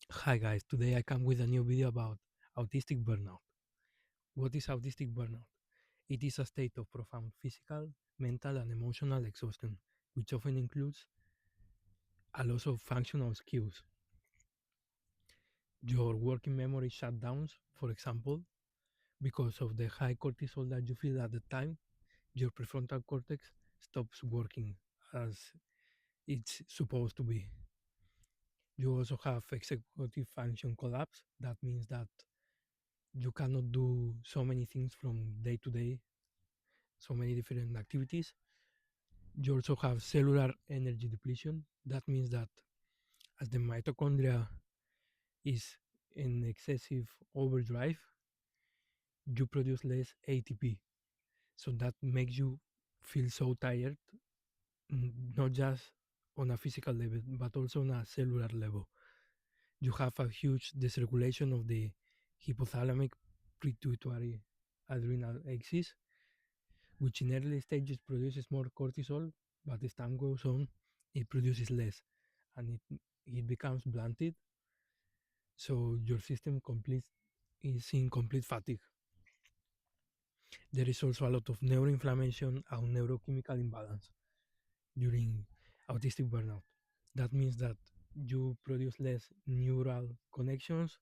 Hi guys, today I come with a new video about autistic burnout. What is autistic burnout? It is a state of profound physical, mental, and emotional exhaustion, which often includes a loss of functional skills. Your working memory shutdowns, for example, because of the high cortisol that you feel at the time, your prefrontal cortex stops working as it's supposed to be. You also have executive function collapse. That means that you cannot do so many things from day to day, so many different activities. You also have cellular energy depletion. That means that as the mitochondria is in excessive overdrive, you produce less ATP. So that makes you feel so tired, not just on a physical level, but also on a cellular level. You have a huge dysregulation of the hypothalamic pituitary adrenal axis, which in early stages produces more cortisol, but as time goes on, it produces less, and it becomes blunted. So your system is in complete fatigue. There is also a lot of neuroinflammation and neurochemical imbalance during autistic burnout. That means that you produce less neural connections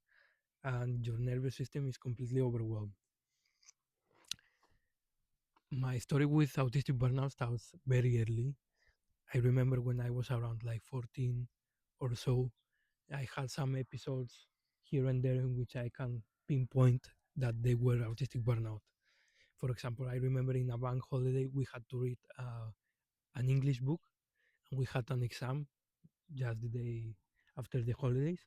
and your nervous system is completely overwhelmed. My story with autistic burnout starts very early. I remember when I was around like 14 or so, I had some episodes here and there in which I can pinpoint that they were autistic burnout. For example, I remember in a bank holiday, we had to read an English book and we had an exam just the day after the holidays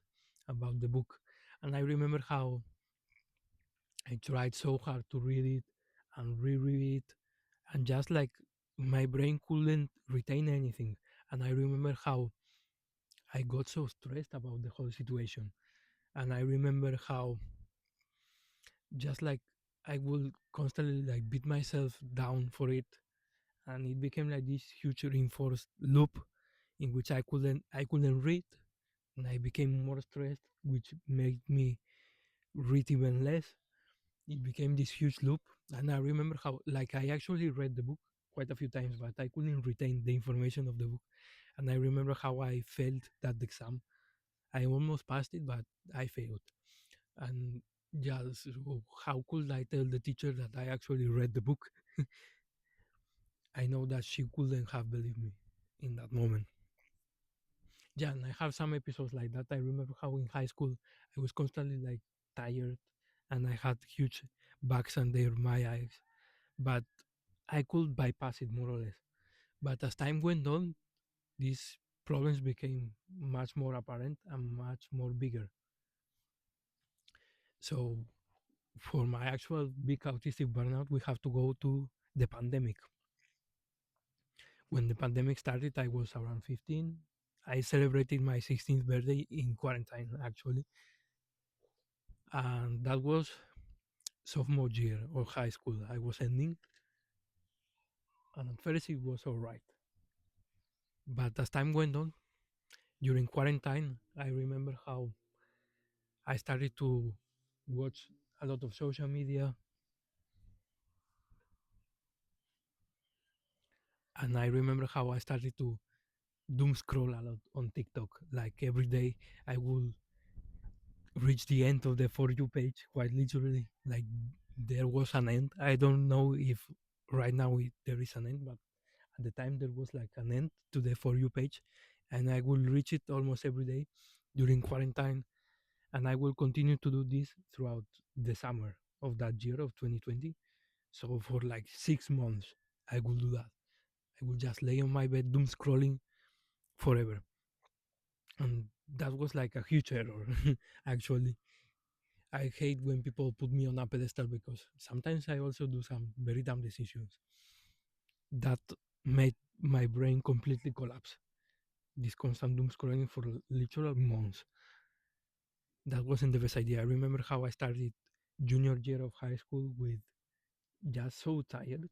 about the book. And I remember how I tried so hard to read it and reread it, and just like my brain couldn't retain anything. And I remember how I got so stressed about the whole situation. And I remember how just like I would constantly like beat myself down for it, and it became like this huge reinforced loop in which I couldn't read, and I became more stressed, which made me read even less. It became this huge loop, and I remember how like I actually read the book quite a few times, but I couldn't retain the information of the book. And I remember how I failed that exam. I almost passed it, but I failed. And yeah, so how could I tell the teacher that I actually read the book? I know that she couldn't have believed me in that moment. Yeah, and I have some episodes like that. I remember how in high school I was constantly like tired and I had huge bags under my eyes, but I could bypass it more or less. But as time went on, these problems became much more apparent and much more bigger. So for my actual big autistic burnout, we have to go to the pandemic. When the pandemic started, I was around 15. I celebrated my 16th birthday in quarantine, actually. And that was sophomore year of high school. I was ending, and at first it was all right. But as time went on, during quarantine, I remember how I started to watch a lot of social media, and I remember how I started to doom scroll a lot on TikTok. Like every day, I would reach the end of the For You page, quite literally. Like there was an end. I don't know if right now there is an end, but at the time there was like an end to the For You page, and I will reach it almost every day during quarantine, and I will continue to do this throughout the summer of that year of 2020. So for like 6 months, I will do that. I will just lay on my bed doom scrolling forever, and that was like a huge error. Actually, I hate when people put me on a pedestal because sometimes I also do some very dumb decisions that made my brain completely collapse. This constant doom scrolling for literal months. That wasn't the best idea. I remember how I started junior year of high school with just so tired.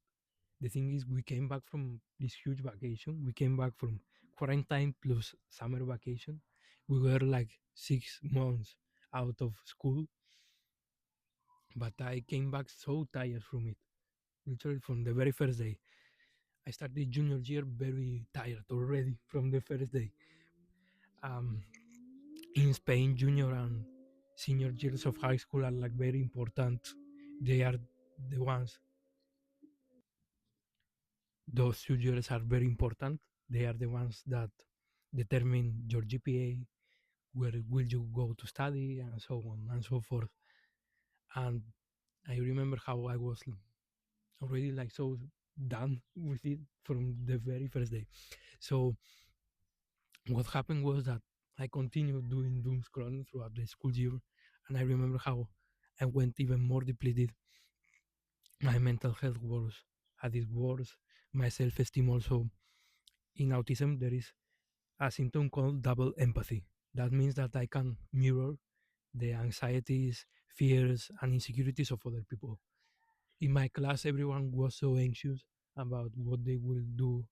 The thing is, we came back from this huge vacation. We came back from quarantine plus summer vacation. We were like 6 months out of school, but I came back so tired from it. Literally from the very first day. I started junior year very tired already from the first day. Um, in Spain, junior and senior years of high school are like very important. They are the ones, those 2 years are very important. They are the ones that determine your GPA, where will you go to study, and so on and so forth. And I remember how I was already like so done with it from the very first day. So what happened was that I continued doing doom scrolling throughout the school year, and I remember how I went even more depleted. My mental health was at its worst. My self-esteem also. In autism, there is a symptom called double empathy. That means that I can mirror the anxieties, fears, and insecurities of other people. In my class, everyone was so anxious about what they will do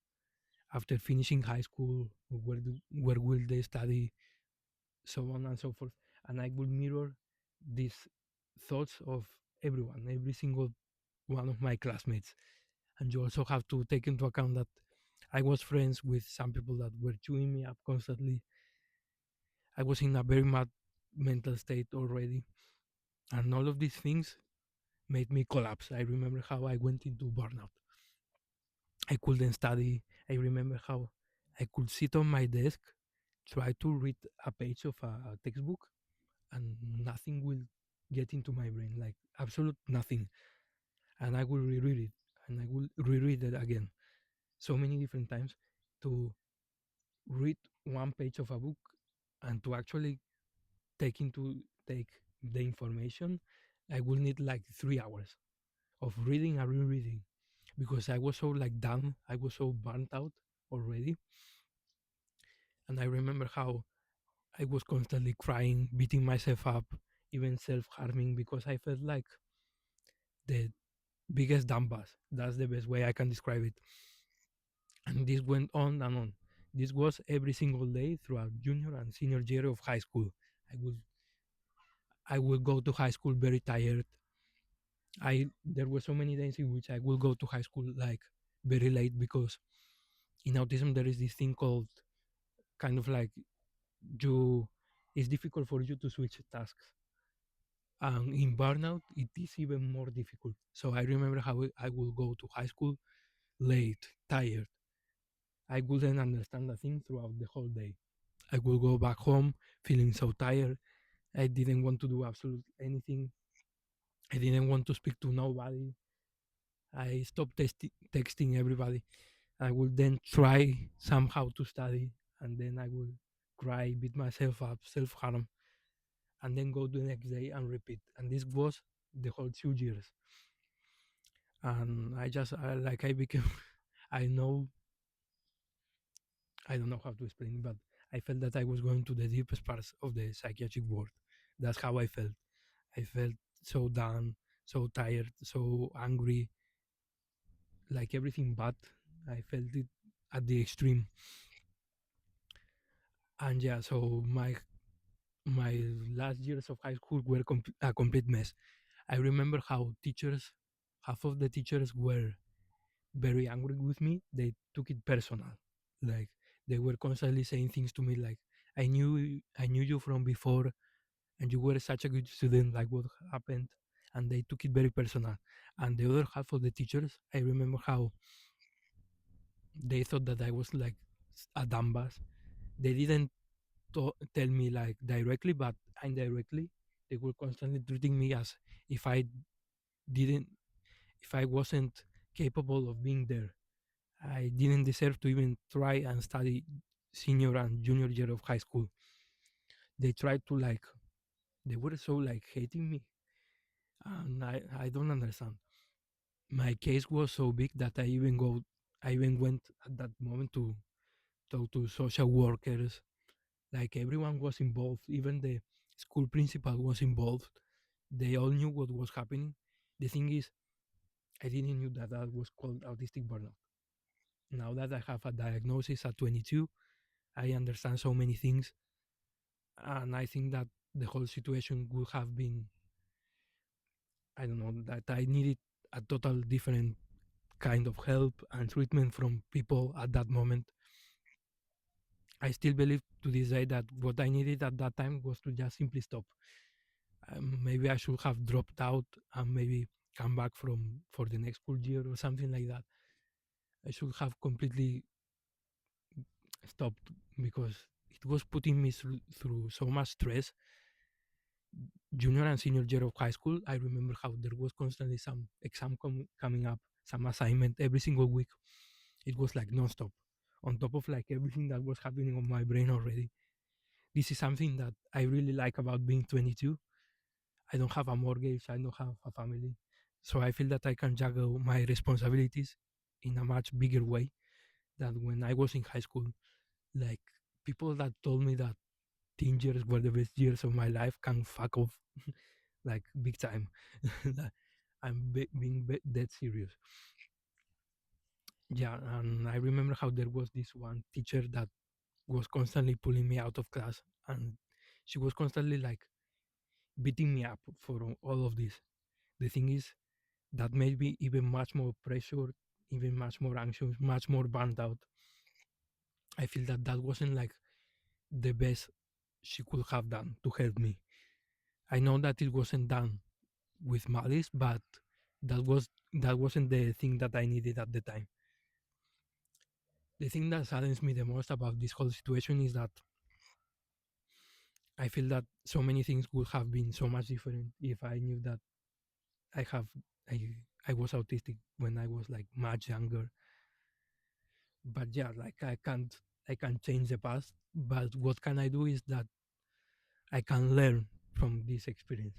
after finishing high school, where will they study, so on and so forth. And I will mirror these thoughts of everyone, every single one of my classmates. And you also have to take into account that I was friends with some people that were chewing me up constantly. I was in a very mad mental state already. And all of these things made me collapse. I remember how I went into burnout. I couldn't study. I remember how I could sit on my desk, try to read a page of a textbook, and nothing will get into my brain, like absolute nothing. And I will reread it, and I will reread it again so many different times to read one page of a book and to actually take the information. I will need like 3 hours of reading and rereading because I was so like done. I was so burnt out already. And I remember how I was constantly crying, beating myself up, even self harming because I felt like the biggest dumbass. That's the best way I can describe it. And this went on and on. This was every single day throughout junior and senior year of high school. I would I would go to high school very tired. I There were so many days in which I will go to high school like very late because in autism there is this thing called kind of like you it's difficult for you to switch tasks. And in burnout it is even more difficult. So I remember how I will go to high school late, tired. I wouldn't understand a thing throughout the whole day. I will go back home feeling so tired. I didn't want to do absolutely anything. I didn't want to speak to nobody. I stopped texting everybody. I would then try somehow to study, and then I would cry, beat myself up, self harm, and then go the next day and repeat. And this was the whole 2 years. And I became, I know, I don't know how to explain it, but I felt that I was going to the deepest parts of the psychiatric world. That's how I felt. I felt so down, so tired, so angry, like everything bad. I felt it at the extreme. And yeah, so my last years of high school were a complete mess. I remember how half of the teachers were very angry with me. They took it personal. Like they were constantly saying things to me like, I knew you from before and you were such a good student, like what happened? And they took it very personal. And the other half of the teachers, I remember how they thought that I was like a dumbass. They didn't tell me like directly, but indirectly, they were constantly treating me as if didn't, if I wasn't capable of being there. I didn't deserve to even try and study senior and junior year of high school. They tried to like, they were so like hating me, and I don't understand. My case was so big that I even went at that moment to talk to social workers. Like everyone was involved, even the school principal was involved. They all knew what was happening. The thing is, I didn't knew that that was called autistic burnout. Now that I have a diagnosis at 22, I understand so many things. And I think that the whole situation would have been, I don't know, that I needed a total different kind of help and treatment from people at that moment. I still believe to this day that what I needed at that time was to just simply stop. Maybe I should have dropped out and maybe come back from for the next school year or something like that. I should have completely stopped because it was putting me through so much stress. Junior and senior year of high school, I remember how there was constantly some exam coming up, some assignment every single week. It was like nonstop, on top of like everything that was happening on my brain already. This is something that I really like about being 22. I don't have a mortgage, I don't have a family. So I feel that I can juggle my responsibilities in a much bigger way than when I was in high school. Like people that told me that teen years were the best years of my life can fuck off, like big time. I'm being dead serious. Yeah, and I remember how there was this one teacher that was constantly pulling me out of class, and she was constantly like beating me up for all of this. The thing is, that made me even much more pressured, even much more anxious, much more burned out. I feel that that wasn't like the best she could have done to help me. I know that it wasn't done with malice, but that wasn't the thing that I needed at the time. The thing that saddens me the most about this whole situation is that I feel that so many things would have been so much different if I knew that I have I I was autistic when I was like much younger. But yeah, like I can't change the past. But what can I do is that I can learn from this experience.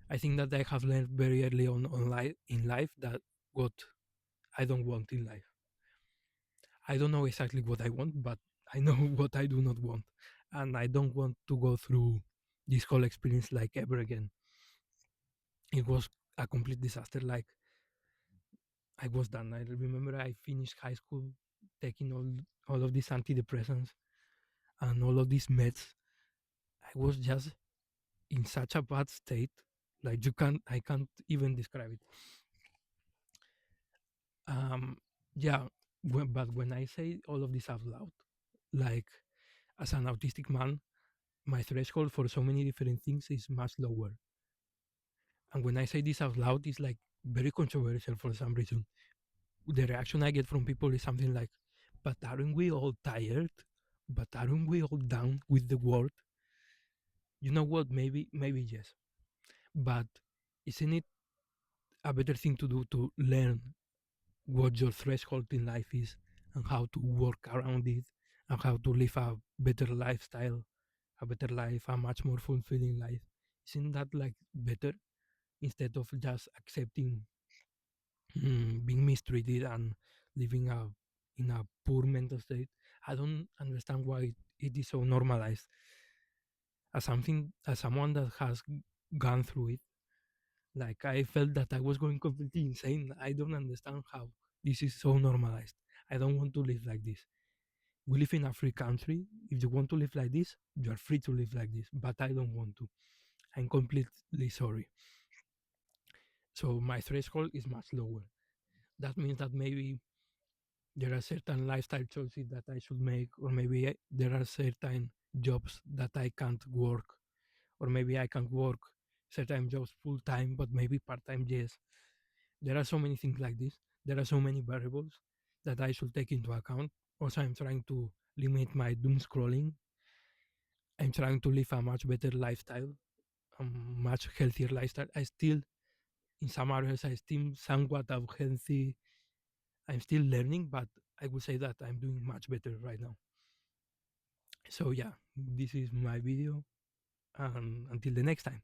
I think that I have learned very early on in life that what I don't want in life. I don't know exactly what I want, but I know what I do not want. And I don't want to go through this whole experience like ever again. It was a complete disaster. Like I was done. I remember I finished high school taking all of these antidepressants and all of these meds. I was just in such a bad state. Like I can't even describe it. Um, yeah, but when I say all of this out loud, like as an autistic man, my threshold for so many different things is much lower. And when I say this out loud, it's like very controversial for some reason. The reaction I get from people is something like, "But aren't we all tired? But aren't we all down with the world?" You know what? Maybe yes. But isn't it a better thing to do to learn what your threshold in life is and how to work around it and how to live a better lifestyle, a better life, a much more fulfilling life? Isn't that like better instead of just accepting being mistreated and living in a poor mental state? I don't understand why it is so normalized. As someone that has gone through it, like I felt that I was going completely insane. I don't understand how this is so normalized. I don't want to live like this. We live in a free country. If you want to live like this, you are free to live like this. But I don't want to. I'm completely sorry. So my threshold is much lower. That means that maybe there are certain lifestyle choices that I should make, or maybe there are certain jobs that I can't work, or maybe I can work certain jobs full time, but maybe part time, yes. There are so many things like this. There are so many variables that I should take into account. Also, I'm trying to limit my doom scrolling. I'm trying to live a much better lifestyle, a much healthier lifestyle. I still, in some areas, I still somewhat of healthy. I'm still learning, but I would say that I'm doing much better right now. So yeah, this is my video, and until the next time.